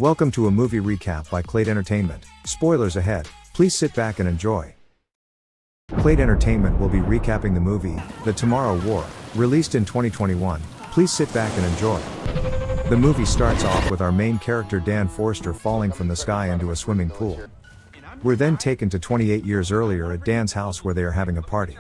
Welcome to a movie recap by Claed Entertainment. Spoilers ahead, please sit back and enjoy. Claed Entertainment will be recapping the movie, The Tomorrow War, released in 2021. Please sit back and enjoy. The movie starts off with our main character Dan Forrester falling from the sky into a swimming pool. We're then taken to 28 years earlier at Dan's house where they are having a party.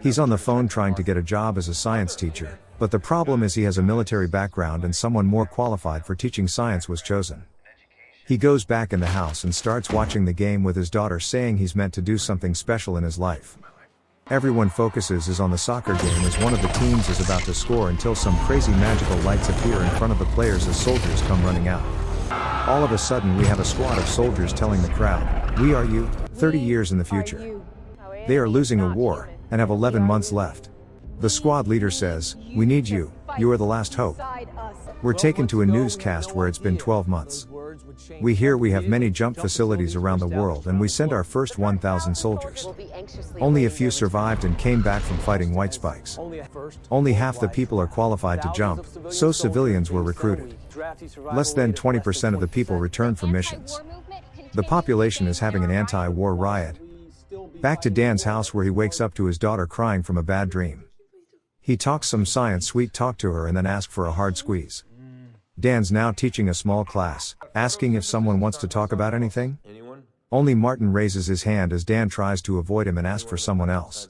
He's on the phone trying to get a job as a science teacher, but the problem is he has a military background and someone more qualified for teaching science was chosen. He goes back in the house and starts watching the game with his daughter, saying he's meant to do something special in his life. Everyone focuses is on the soccer game as one of the teams is about to score until some crazy magical lights appear in front of the players as soldiers come running out. All of a sudden we have a squad of soldiers telling the crowd, "We are you, 30 years in the future." They are losing a war, and have 11 months left. The squad leader says, "We need you, you are the last hope." We're taken to a newscast where it's been 12 months. We hear we have many jump facilities around the world and we send our first 1,000 soldiers. Only a few survived and came back from fighting white spikes. Only half the people are qualified to jump, so civilians were recruited. Less than 20% of the people return from missions. The population is having an anti-war riot. Back to Dan's house where he wakes up to his daughter crying from a bad dream. He talks some science sweet talk to her and then asks for a hard squeeze. Dan's now teaching a small class, asking if someone wants to talk about anything. Only Martin raises his hand as Dan tries to avoid him and ask for someone else.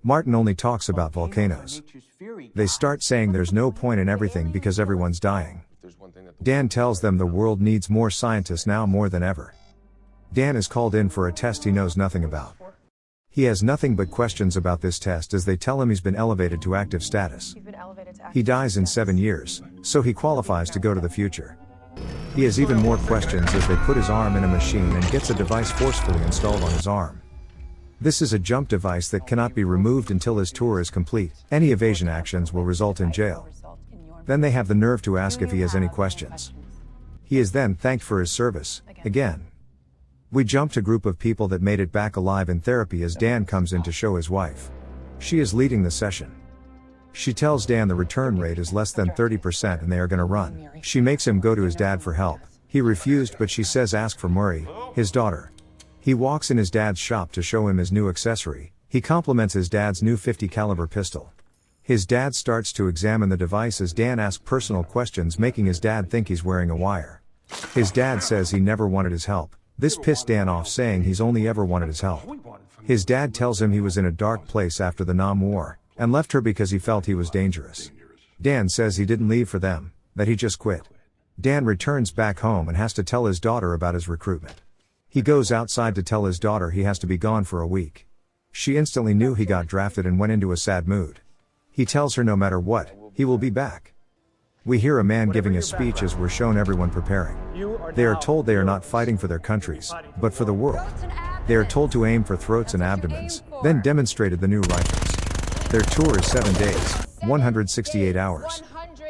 Martin only talks about volcanoes. They start saying there's no point in everything because everyone's dying. Dan tells them the world needs more scientists now more than ever. Dan is called in for a test he knows nothing about. He has nothing but questions about this test as they tell him he's been elevated to active status. He dies in 7 years, so he qualifies to go to the future. He has even more questions as they put his arm in a machine and gets a device forcefully installed on his arm. This is a jump device that cannot be removed until his tour is complete. Any evasion actions will result in jail. Then they have the nerve to ask if he has any questions. He is then thanked for his service, again. We jump to a group of people that made it back alive in therapy as Dan comes in to show his wife. She is leading the session. She tells Dan the return rate is less than 30% and they are gonna run. She makes him go to his dad for help. He refused, but she says ask for Murray, his daughter. He walks in his dad's shop to show him his new accessory. He compliments his dad's new .50 caliber pistol. His dad starts to examine the device as Dan asks personal questions, making his dad think he's wearing a wire. His dad says he never wanted his help. This pissed Dan off, saying he's only ever wanted his help. His dad tells him he was in a dark place after the Nam War, and left her because he felt he was dangerous. Dan says he didn't leave for them, that he just quit. Dan returns back home and has to tell his daughter about his recruitment. He goes outside to tell his daughter he has to be gone for a week. She instantly knew he got drafted and went into a sad mood. He tells her no matter what, he will be back. We hear a man giving a speech as we're shown everyone preparing. They are told they are not fighting for their countries, but for the world. They are told to aim for throats and abdomens, then demonstrated the new rifles. Their tour is 7 days, 168 hours.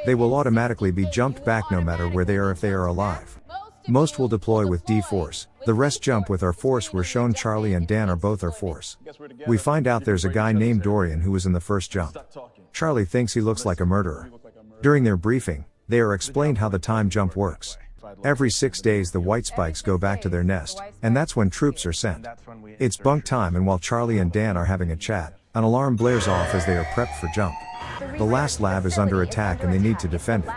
They will automatically be jumped back no matter where they are if they are alive. Most will deploy with D-Force, the rest jump with our force. We're shown Charlie and Dan are both our force. We find out there's a guy named Dorian who was in the first jump. Charlie thinks he looks like a murderer. During their briefing, they are explained how the time jump works. Every 6 days the white spikes go back to their nest, and that's when troops are sent. It's bunk time, and while Charlie and Dan are having a chat, an alarm blares off as they are prepped for jump. The last lab is under attack and they need to defend it.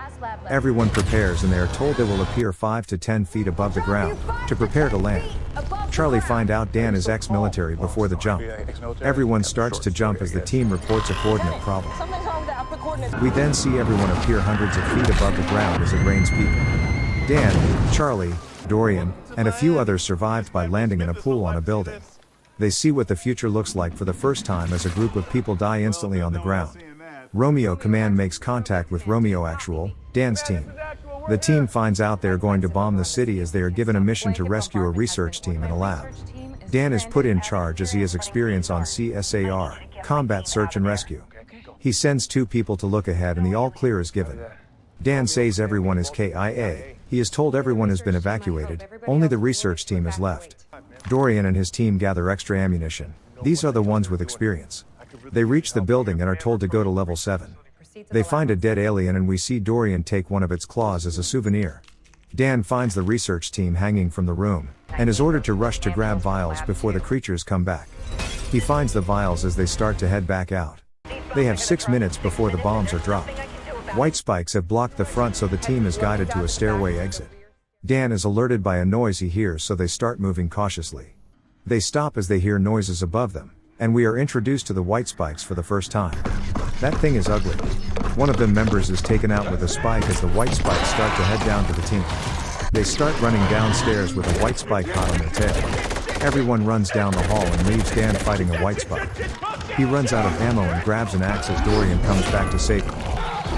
Everyone prepares and they are told they will appear 5 to 10 feet above the ground, to prepare to land. Charlie find out Dan is ex-military before the jump. Everyone starts to jump as the team reports a coordinate problem. We then see everyone appear hundreds of feet above the ground as it rains people. Dan, Charlie, Dorian, and a few others survived by landing in a pool on a building. They see what the future looks like for the first time as a group of people die instantly on the ground. Romeo Command makes contact with Romeo Actual, Dan's team. The team finds out they are going to bomb the city as they are given a mission to rescue a research team in a lab. Dan is put in charge as he has experience on CSAR, Combat Search and Rescue. He sends 2 people to look ahead and the all clear is given. Dan says everyone is KIA. He is told everyone has been evacuated, only the research team is left. Dorian and his team gather extra ammunition. These are the ones with experience. They reach the building and are told to go to level 7. They find a dead alien and we see Dorian take one of its claws as a souvenir. Dan finds the research team hanging from the room, and is ordered to rush to grab vials before the creatures come back. He finds the vials as they start to head back out. They have 6 minutes before the bombs are dropped. White spikes have blocked the front, so the team is guided to a stairway exit. Dan is alerted by a noise he hears, so they start moving cautiously. They stop as they hear noises above them, and we are introduced to the white spikes for the first time. That thing is ugly. One of them members is taken out with a spike as the white spikes start to head down to the team. They start running downstairs with a white spike hot on their tail. Everyone runs down the hall and leaves Dan fighting a white spike. He runs out of ammo and grabs an axe as Dorian comes back to save him.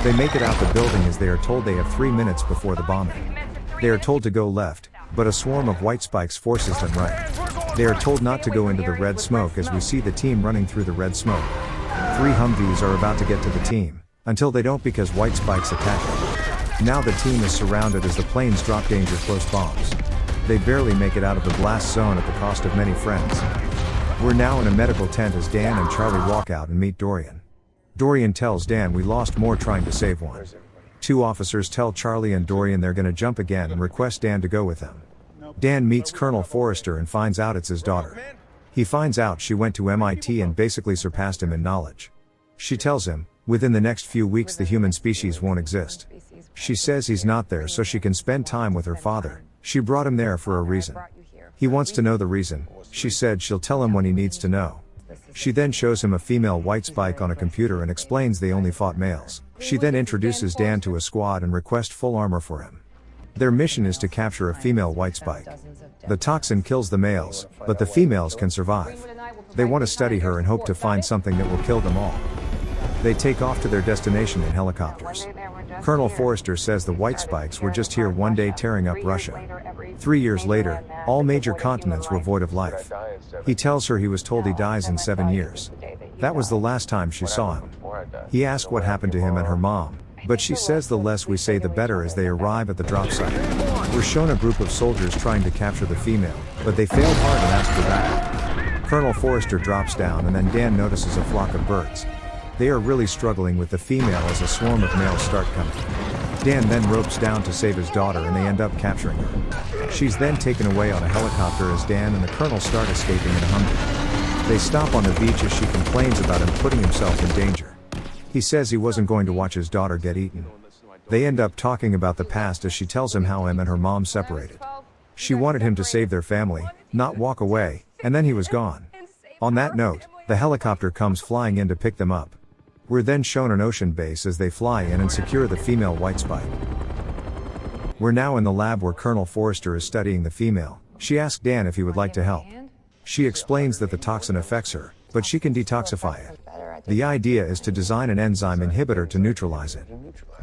They make it out the building as they are told they have 3 minutes before the bombing. They are told to go left, but a swarm of white spikes forces them right. They are told not to go into the red smoke as we see the team running through the red smoke. 3 Humvees are about to get to the team, until they don't because white spikes attack them. Now the team is surrounded as the planes drop danger close bombs. They barely make it out of the blast zone at the cost of many friends. We're now in a medical tent as Dan and Charlie walk out and meet Dorian. Dorian tells Dan we lost more trying to save one. 2 officers tell Charlie and Dorian they're gonna jump again and request Dan to go with them. Dan meets Colonel Forrester and finds out it's his daughter. He finds out she went to MIT and basically surpassed him in knowledge. She tells him, within the next few weeks the human species won't exist. She says he's not there so she can spend time with her father. She brought him there for a reason. He wants to know the reason. She said she'll tell him when he needs to know. She then shows him a female white spike on a computer and explains they only fought males. She then introduces Dan to a squad and requests full armor for him. Their mission is to capture a female white spike. The toxin kills the males, but the females can survive. They want to study her and hope to find something that will kill them all. They take off to their destination in helicopters. Colonel Forrester says the white spikes were just here one day tearing up Russia. 3 years later, all major continents were void of life. He tells her he was told he dies in 7 years. That was the last time she saw him. He asks what happened to him and her mom, but she says the less we say the better as they arrive at the drop site. We're shown a group of soldiers trying to capture the female, but they failed hard and ask for backup. Colonel Forrester drops down and then Dan notices a flock of birds. They are really struggling with the female as a swarm of males start coming. Dan then ropes down to save his daughter and they end up capturing her. She's then taken away on a helicopter as Dan and the colonel start escaping in a Humvee. They stop on the beach as she complains about him putting himself in danger. He says he wasn't going to watch his daughter get eaten. They end up talking about the past as she tells him how him and her mom separated. She wanted him to save their family, not walk away, and then he was gone. On that note, the helicopter comes flying in to pick them up. We're then shown an ocean base as they fly in and secure the female white spike. We're now in the lab where Colonel Forrester is studying the female. She asks Dan if he would like to help. She explains that the toxin affects her, but she can detoxify it. The idea is to design an enzyme inhibitor to neutralize it.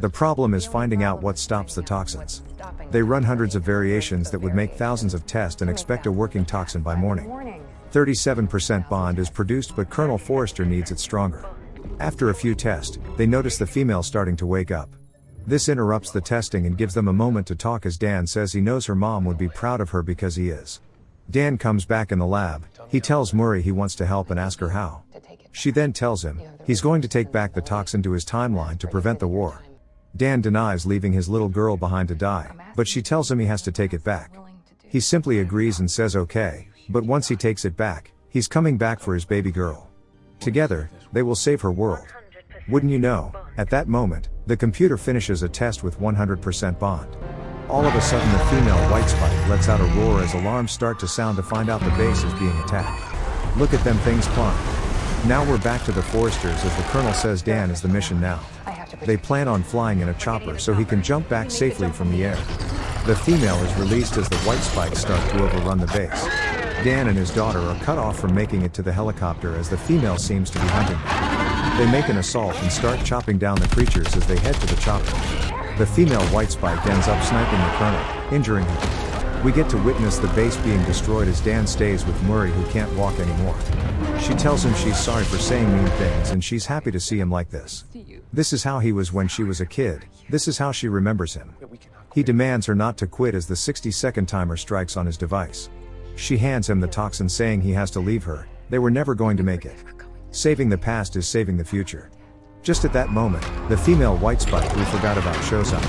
The problem is finding out what stops the toxins. They run hundreds of variations that would make thousands of tests and expect a working toxin by morning. 37% bond is produced, but Colonel Forrester needs it stronger. After a few tests, they notice the female starting to wake up. This interrupts the testing and gives them a moment to talk as Dan says he knows her mom would be proud of her because he is. Dan comes back in the lab. He tells Murray he wants to help and asks her how. She then tells him he's going to take back the toxin to his timeline to prevent the war. Dan denies leaving his little girl behind to die, but she tells him he has to take it back. He simply agrees and says okay, but once he takes it back, he's coming back for his baby girl. Together, they will save her world. Wouldn't you know, at that moment, the computer finishes a test with 100% bond. All of a sudden the female white spike lets out a roar as alarms start to sound to find out the base is being attacked. Look at them things climb. Now we're back to the Forresters as the colonel says Dan is the mission now. They plan on flying in a chopper so he can jump back safely from the air. The female is released as the white spikes start to overrun the base. Dan and his daughter are cut off from making it to the helicopter as the female seems to be hunting them. They make an assault and start chopping down the creatures as they head to the chopper. The female white spike ends up sniping the colonel, injuring him. We get to witness the base being destroyed as Dan stays with Murray who can't walk anymore. She tells him she's sorry for saying mean things and she's happy to see him like this. This is how he was when she was a kid. This is how she remembers him. He demands her not to quit as the 60-second timer strikes on his device. She hands him the toxin saying he has to leave her. They were never going to make it. Saving the past is saving the future. Just at that moment, the female white spike we forgot about shows up.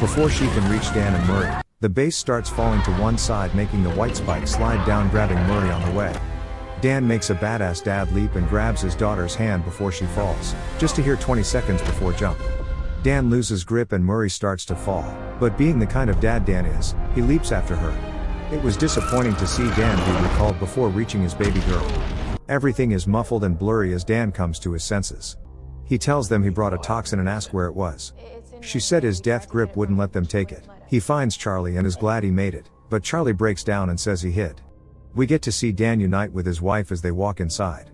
Before she can reach Dan and Murray, The base starts falling to one side, making the white spike slide down, grabbing Murray on the way. Dan makes a badass dad leap and grabs his daughter's hand before she falls, just to hear 20 seconds before jump. Dan loses grip and Murray starts to fall, but being the kind of dad Dan is, he leaps after her. It was disappointing to see Dan be recalled before reaching his baby girl. Everything is muffled and blurry as Dan comes to his senses. He tells them he brought a toxin and asks where it was. She said his death grip wouldn't let them take it. He finds Charlie and is glad he made it, but Charlie breaks down and says he hid. We get to see Dan unite with his wife as they walk inside.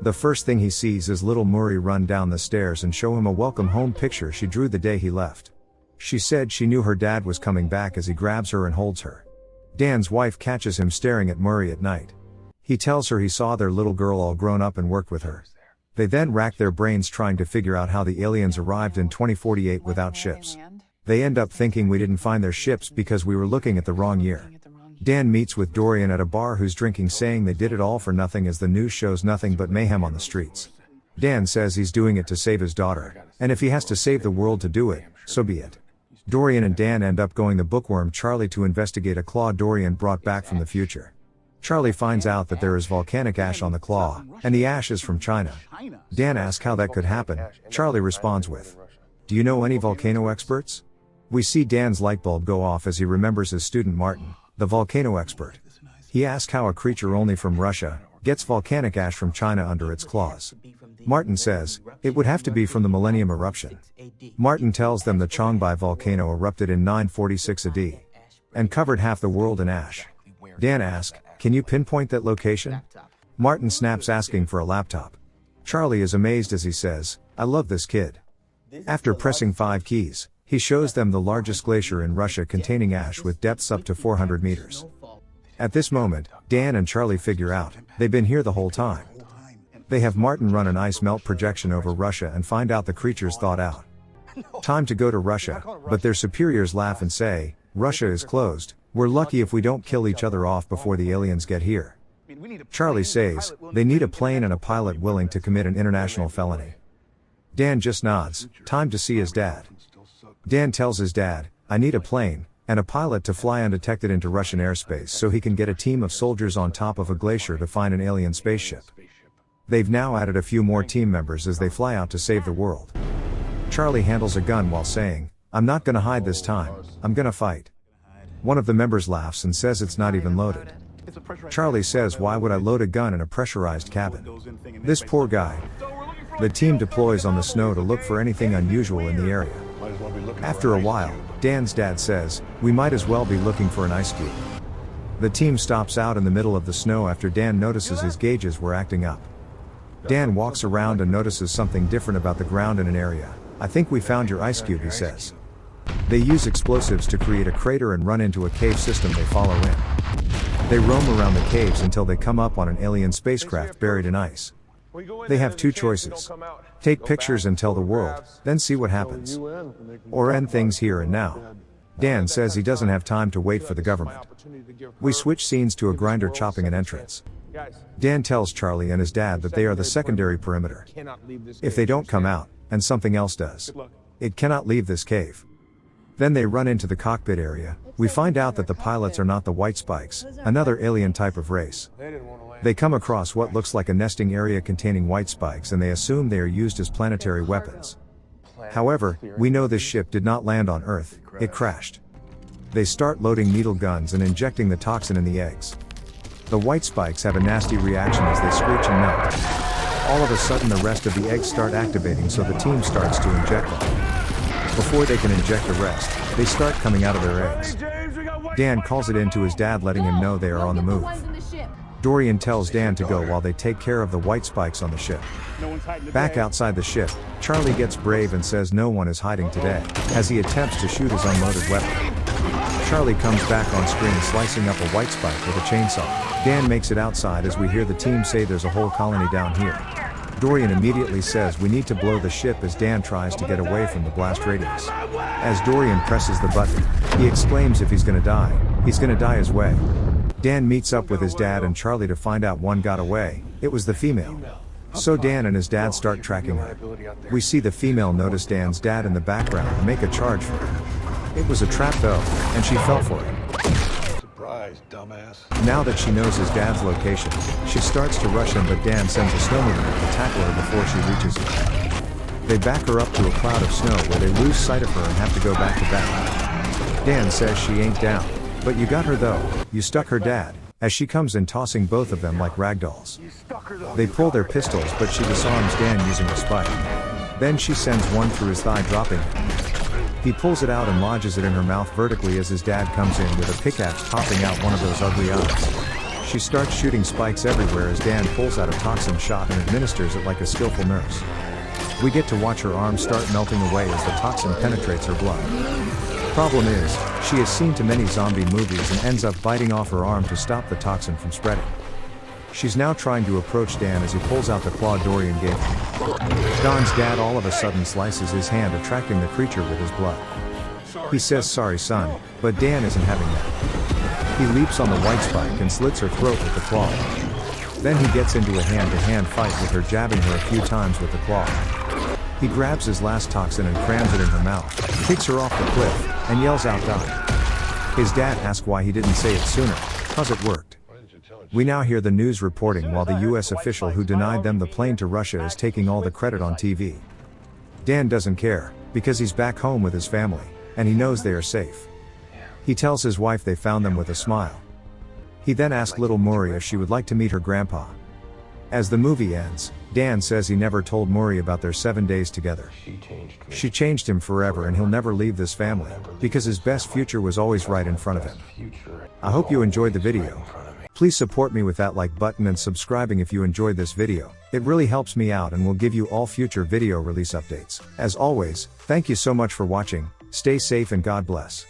The first thing he sees is little Murray run down the stairs and show him a welcome home picture she drew the day he left. She said she knew her dad was coming back as he grabs her and holds her. Dan's wife catches him staring at Murray at night. He tells her he saw their little girl all grown up and worked with her. They then rack their brains trying to figure out how the aliens arrived in 2048 without ships. They end up thinking we didn't find their ships because we were looking at the wrong year. Dan meets with Dorian at a bar who's drinking, saying they did it all for nothing as the news shows nothing but mayhem on the streets. Dan says he's doing it to save his daughter, and if he has to save the world to do it, so be it. Dorian and Dan end up going to Bookworm Charlie to investigate a claw Dorian brought back from the future. Charlie finds out that there is volcanic ash on the claw, and the ash is from China. Dan asks how that could happen. Charlie responds with, "Do you know any volcano experts?" We see Dan's light bulb go off as he remembers his student Martin, the volcano expert. He asks how a creature only from Russia gets volcanic ash from China under its claws. Martin says, it would have to be from the Millennium eruption. Martin tells them the Changbai volcano erupted in 946 AD and covered half the world in ash. Dan asks, can you pinpoint that location? Martin snaps, asking for a laptop. Charlie is amazed as he says, I love this kid. After pressing 5 keys, he shows them the largest glacier in Russia containing ash with depths up to 400 meters. At this moment, Dan and Charlie figure out, they've been here the whole time. They have Martin run an ice melt projection over Russia and find out the creature's thawed out. Time to go to Russia, but their superiors laugh and say, Russia is closed, we're lucky if we don't kill each other off before the aliens get here. Charlie says, they need a plane and a pilot willing to commit an international felony. Dan just nods, time to see his dad. Dan tells his dad, I need a plane and a pilot to fly undetected into Russian airspace so he can get a team of soldiers on top of a glacier to find an alien spaceship. They've now added a few more team members as they fly out to save the world. Charlie handles a gun while saying, I'm not gonna hide this time, I'm gonna fight. One of the members laughs and says it's not even loaded. Charlie says, why would I load a gun in a pressurized cabin? This poor guy. The team deploys on the snow to look for anything unusual in the area. After a while, Dan's dad says, we might as well be looking for an ice cube. The team stops out in the middle of the snow after Dan notices his gauges were acting up. Dan walks around and notices something different about the ground in an area. I think we found your ice cube, he says. They use explosives to create a crater and run into a cave system they follow in. They roam around the caves until they come up on an alien spacecraft buried in ice. They have 2 choices. Take pictures and tell the world, then see what happens. Or end things here and now. Dan says he doesn't have time to wait for the government. We switch scenes to a grinder chopping an entrance. Dan tells Charlie and his dad that they are the secondary perimeter. If they don't come out, and something else does, it cannot leave this cave. Then they run into the cockpit area. We find out that the pilots are not the White Spikes, another alien type of race. They come across what looks like a nesting area containing white spikes and they assume they are used as planetary weapons. However, we know this ship did not land on Earth, it crashed. They start loading needle guns and injecting the toxin in the eggs. The white spikes have a nasty reaction as they screech and melt. All of a sudden the rest of the eggs start activating, so the team starts to inject them. Before they can inject the rest, they start coming out of their eggs. Dan calls it in to his dad, letting him know they are on the move. Dorian tells Dan to go while they take care of the white spikes on the ship. Back outside the ship, Charlie gets brave and says no one is hiding today, as he attempts to shoot his unloaded weapon. Charlie comes back on screen slicing up a white spike with a chainsaw. Dan makes it outside as we hear the team say there's a whole colony down here. Dorian immediately says we need to blow the ship as Dan tries to get away from the blast radius. As Dorian presses the button, he exclaims if he's gonna die, he's gonna die his way. Dan meets up with his dad and Charlie to find out one got away, it was the female. So Dan and his dad start tracking her. We see the female notice Dan's dad in the background and make a charge for her. It was a trap though, and she fell for it. Surprise, dumbass. Now that she knows his dad's location, she starts to rush him, but Dan sends a snowmover to tackle her before she reaches him. They back her up to a cloud of snow where they lose sight of her and have to go back to back. Dan says she ain't down. But you got her though, you stuck her dad, as she comes in tossing both of them like ragdolls. They pull their pistols, but she disarms Dan using a spike. Then she sends one through his thigh, dropping him. He pulls it out and lodges it in her mouth vertically as his dad comes in with a pickaxe, popping out one of those ugly eyes. She starts shooting spikes everywhere as Dan pulls out a toxin shot and administers it like a skillful nurse. We get to watch her arm start melting away as the toxin penetrates her blood. Problem is, she has seen too many zombie movies and ends up biting off her arm to stop the toxin from spreading. She's now trying to approach Dan as he pulls out the claw Dorian gave him. Don's dad all of a sudden slices his hand, attracting the creature with his blood. He says sorry son, but Dan isn't having that. He leaps on the white spike and slits her throat with the claw. Then he gets into a hand-to-hand fight with her, jabbing her a few times with the claw. He grabs his last toxin and crams it in her mouth, kicks her off the cliff, and yells out die. His dad asks why he didn't say it sooner, cause it worked. We now hear the news reporting while the US official who denied them the plane to Russia is taking all the credit on TV. Dan doesn't care, because he's back home with his family, and he knows they are safe. He tells his wife they found them with a smile. He then asks little Maury if she would like to meet her grandpa. As the movie ends, Dan says he never told Maury about their 7 days together. She changed him forever and he'll never leave this family, because his best future was always right in front of him. I hope you enjoyed the video. Please support me with that like button and subscribing if you enjoyed this video. It really helps me out and will give you all future video release updates. As always, thank you so much for watching, stay safe and God bless.